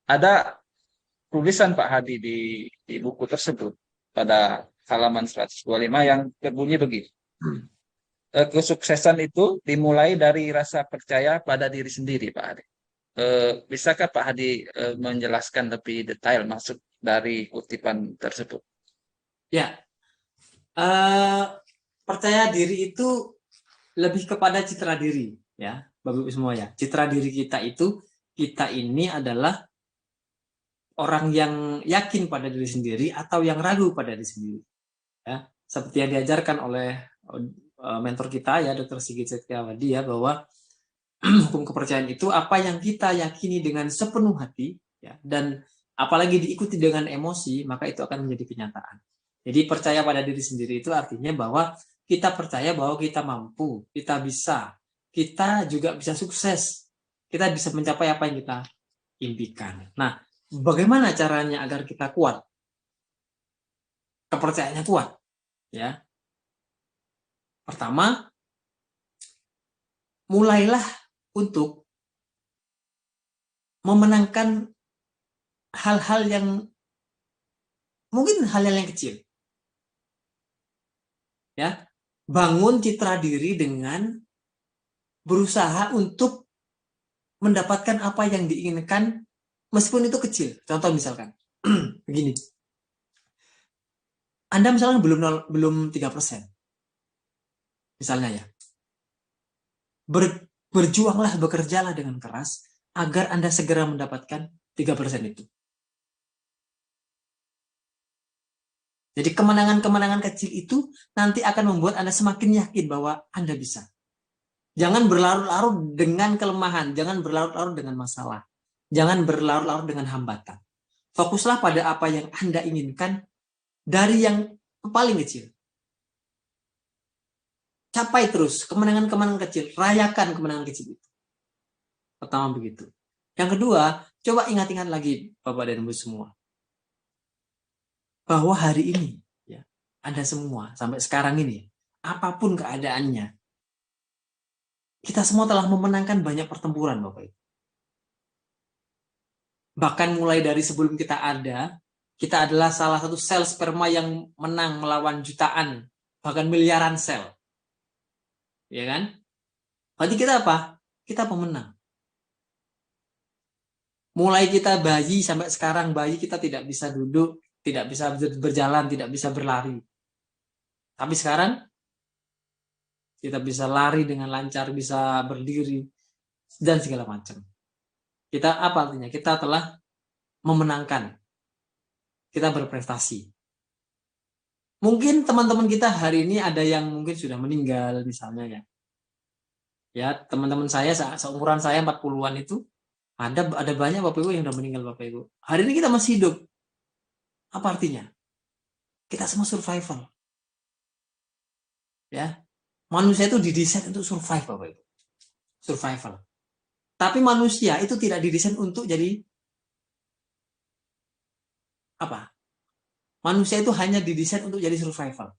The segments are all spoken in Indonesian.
ada tulisan Pak Hadi di buku tersebut pada halaman 125 yang berbunyi begini. Kesuksesan itu dimulai dari rasa percaya pada diri sendiri, Pak Hadi. Bisakah Pak Hadi menjelaskan lebih detail maksud dari kutipan tersebut? Ya, eh, percaya diri itu lebih kepada citra diri, ya, Bapak Ibu semua ya. Citra diri kita itu, kita ini adalah orang yang yakin pada diri sendiri atau yang ragu pada diri sendiri. Ya, seperti yang diajarkan oleh mentor kita ya, Dr. Sigit Setiawadi ya, bahwa hukum kepercayaan itu apa yang kita yakini dengan sepenuh hati, ya, dan apalagi diikuti dengan emosi, maka itu akan menjadi kenyataan. Jadi percaya pada diri sendiri itu artinya bahwa kita percaya bahwa kita mampu, kita bisa, kita juga bisa sukses, kita bisa mencapai apa yang kita impikan. Nah, bagaimana caranya agar kita kuat? Kepercayaannya kuat, ya. Pertama, mulailah untuk memenangkan hal-hal yang mungkin hal-hal yang kecil. Ya, bangun citra diri dengan berusaha untuk mendapatkan apa yang diinginkan meskipun itu kecil. Contoh misalkan begini. Anda misalnya belum 3%. Misalnya ya. Berjuanglah, bekerjalah dengan keras agar Anda segera mendapatkan 3% itu. Jadi kemenangan-kemenangan kecil itu nanti akan membuat Anda semakin yakin bahwa Anda bisa. Jangan berlarut-larut dengan kelemahan, jangan berlarut-larut dengan masalah, jangan berlarut-larut dengan hambatan. Fokuslah pada apa yang Anda inginkan dari yang paling kecil. Capai terus kemenangan-kemenangan kecil, rayakan kemenangan kecil itu. Pertama begitu. Yang kedua, coba ingat-ingat lagi Bapak dan Ibu semua. Bahwa hari ini, ya, Anda semua sampai sekarang ini, apapun keadaannya, kita semua telah memenangkan banyak pertempuran, Bapak Ibu. Bahkan mulai dari sebelum kita ada, kita adalah salah satu sel sperma yang menang melawan jutaan, bahkan miliaran sel. Ya kan? Berarti kita apa? Kita pemenang. Mulai kita bayi sampai sekarang, bayi kita tidak bisa duduk, tidak bisa berjalan, tidak bisa berlari. Tapi sekarang kita bisa lari dengan lancar, bisa berdiri, dan segala macam. Kita apa artinya? Kita telah memenangkan. Kita berprestasi. Mungkin teman-teman kita hari ini ada yang mungkin sudah meninggal misalnya ya. Ya, teman-teman saya seumuran saya 40-an itu ada banyak Bapak Ibu yang sudah meninggal Bapak Ibu. Hari ini kita masih hidup. Apa artinya? Kita semua survival. Ya. Manusia itu didesain untuk survive Bapak Ibu. Survival. Tapi manusia itu tidak didesain untuk jadi apa? Manusia itu hanya didesain untuk jadi survival.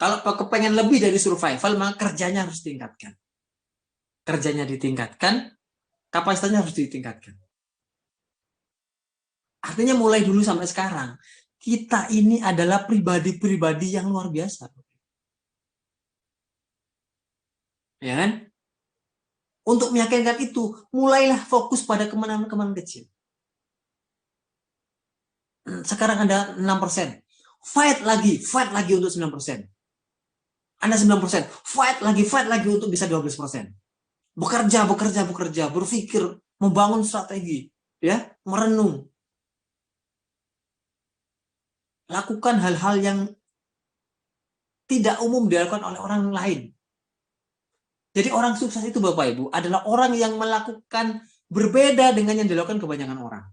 Kalau kepengen lebih dari survival, maka kerjanya harus ditingkatkan. Kerjanya ditingkatkan, kapasitasnya harus ditingkatkan. Artinya mulai dulu sampai sekarang, kita ini adalah pribadi-pribadi yang luar biasa. Ya kan? Untuk meyakinkan itu, mulailah fokus pada kemenangan-kemenangan kecil. Sekarang ada 6%. Fight lagi untuk 9%. Anda 9%, fight lagi untuk bisa 12%. Bekerja, berpikir, membangun strategi, ya, merenung. Lakukan hal-hal yang tidak umum dilakukan oleh orang lain. Jadi orang sukses itu Bapak Ibu adalah orang yang melakukan berbeda dengan yang dilakukan kebanyakan orang.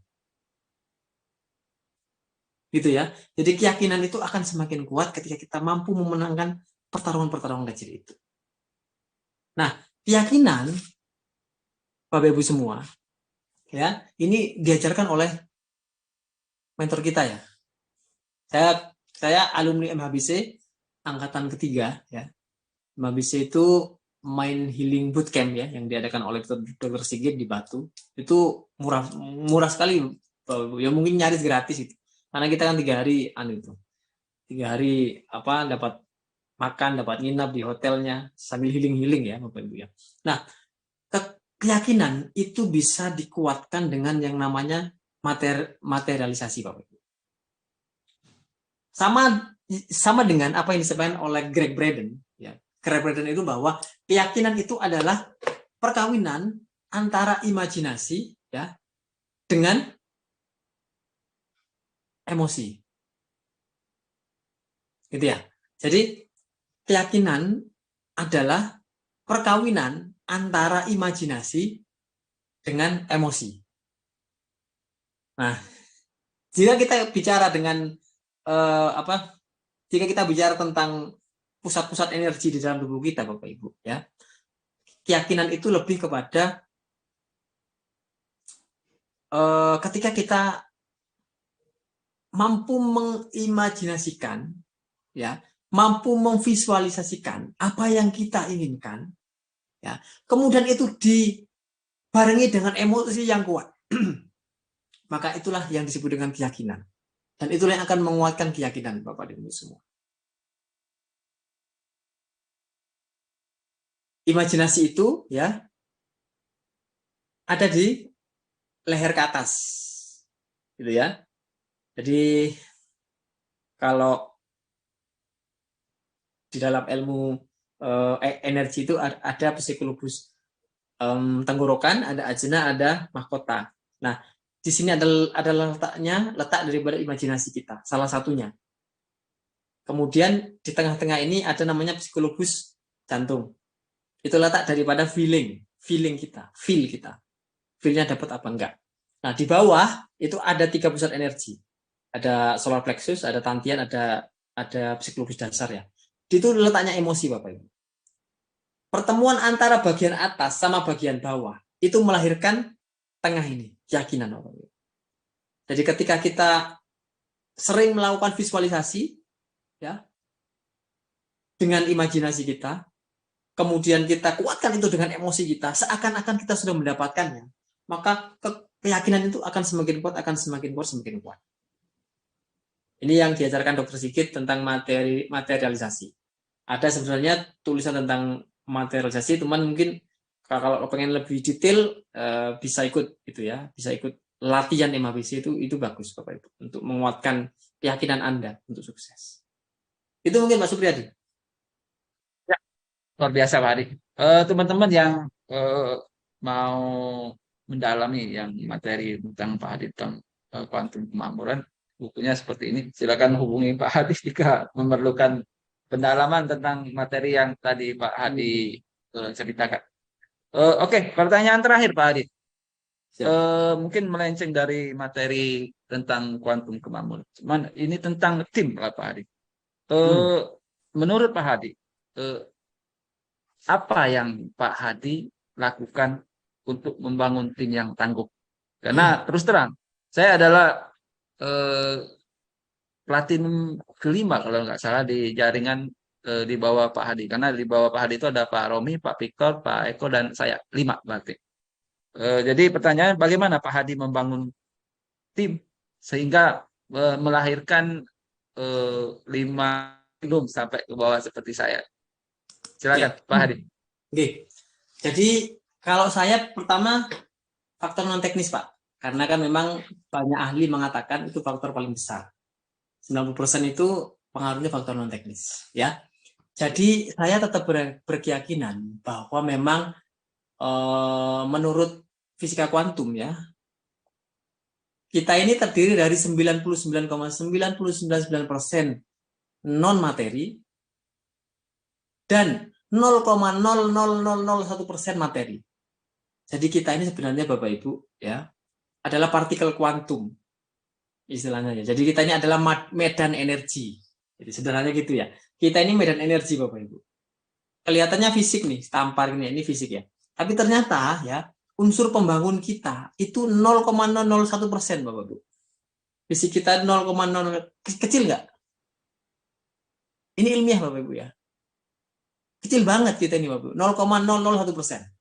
Gitu ya. Jadi keyakinan itu akan semakin kuat ketika kita mampu memenangkan pertarungan-pertarungan kecil itu. Nah, keyakinan Bapak Ibu semua, ya, ini diajarkan oleh mentor kita ya. Saya alumni MHBC angkatan ketiga ya. MHBC itu Mind Healing Bootcamp ya yang diadakan oleh Dr. Sigit di Batu. Itu murah sekali Bapak Ibu. Ya mungkin nyaris gratis itu. Karena kita kan 3 hari 3 hari dapat makan, dapat nginap di hotelnya sambil healing ya Bapak Ibu ya. Nah, keyakinan itu bisa dikuatkan dengan yang namanya materialisasi Bapak Ibu. Sama dengan apa yang disebutkan oleh Greg Braden ya. Greg Braden itu bahwa keyakinan itu adalah perkawinan antara imajinasi ya dengan emosi. Gitu ya. Jadi keyakinan adalah perkawinan antara imajinasi dengan emosi. Nah, jika kita bicara dengan jika kita bicara tentang pusat-pusat energi di dalam tubuh kita, Bapak Ibu, ya, keyakinan itu lebih kepada ketika kita mampu mengimajinasikan, ya, mampu memvisualisasikan apa yang kita inginkan, ya, kemudian itu dibarengi dengan emosi yang kuat, maka itulah yang disebut dengan keyakinan. Dan itulah yang akan menguatkan keyakinan Bapak dan Ibu semua. Imajinasi itu ya ada di leher ke atas, gitu ya. Jadi kalau di dalam ilmu energi itu ada psikologis tenggorokan, ada ajna, ada mahkota. Nah, di sini adalah letak daripada imajinasi kita, salah satunya. Kemudian di tengah-tengah ini ada namanya psikologis jantung. Itu letak daripada feeling kita, feel kita. Feel-nya dapat apa enggak. Nah, di bawah itu ada 3 pusat energi. Ada solar plexus, ada tantian, ada psikologis dasar ya. Itu letaknya emosi Bapak Ibu. Pertemuan antara bagian atas sama bagian bawah itu melahirkan tengah ini, keyakinan Bapak Ibu. Jadi ketika kita sering melakukan visualisasi ya dengan imajinasi kita, kemudian kita kuatkan itu dengan emosi kita, seakan-akan kita sudah mendapatkannya, maka keyakinan itu akan semakin kuat, semakin kuat. Ini yang diajarkan Dr. Sigit tentang materialisasi. Ada sebenarnya tulisan tentang materialisasi, teman mungkin kalau pengen lebih detail bisa ikut gitu ya, bisa ikut latihan MHBC itu bagus Bapak Ibu untuk menguatkan keyakinan Anda untuk sukses. Itu mungkin Pak Supriyadi. Luar biasa Pak Hadi. Teman-teman yang mau mendalami yang materi tentang Pak Hadi tentang kuantum kemakmuran, bukunya seperti ini. Silakan hubungi Pak Hadi jika memerlukan pendalaman tentang materi yang tadi Pak Hadi ceritakan. Oke, pertanyaan terakhir Pak Hadi. Mungkin melenceng dari materi tentang kuantum kemakmuran. Cuman ini tentang tim lah Pak Hadi. Menurut Pak Hadi, apa yang Pak Hadi lakukan untuk membangun tim yang tangguh? Karena terus terang, saya adalah platinum kelima kalau nggak salah di jaringan di bawah Pak Hadi. Karena di bawah Pak Hadi itu ada Pak Romi, Pak Victor, Pak Eko, dan saya 5 berarti. Jadi pertanyaannya bagaimana Pak Hadi membangun tim sehingga melahirkan 5 belum sampai ke bawah seperti saya. Silakan Pak Hadi. Oke. Jadi kalau saya pertama faktor non teknis Pak, karena kan memang banyak ahli mengatakan itu faktor paling besar. 90% itu pengaruhnya faktor non teknis, ya. Jadi saya tetap berkeyakinan bahwa memang menurut fisika kuantum ya, kita ini terdiri dari 99,999% non materi dan 0,00001% materi. Jadi kita ini sebenarnya Bapak Ibu ya adalah partikel kuantum istilahnya. Jadi kita ini adalah medan energi. Jadi sederhananya gitu ya. Kita ini medan energi Bapak Ibu. Kelihatannya fisik nih, tampar ini fisik ya. Tapi ternyata ya unsur pembangun kita itu 0,001% Bapak Ibu. Fisik kita 0,0 kecil nggak? Ini ilmiah Bapak Ibu ya. Kecil banget kita ini, Bapak. 0,001%.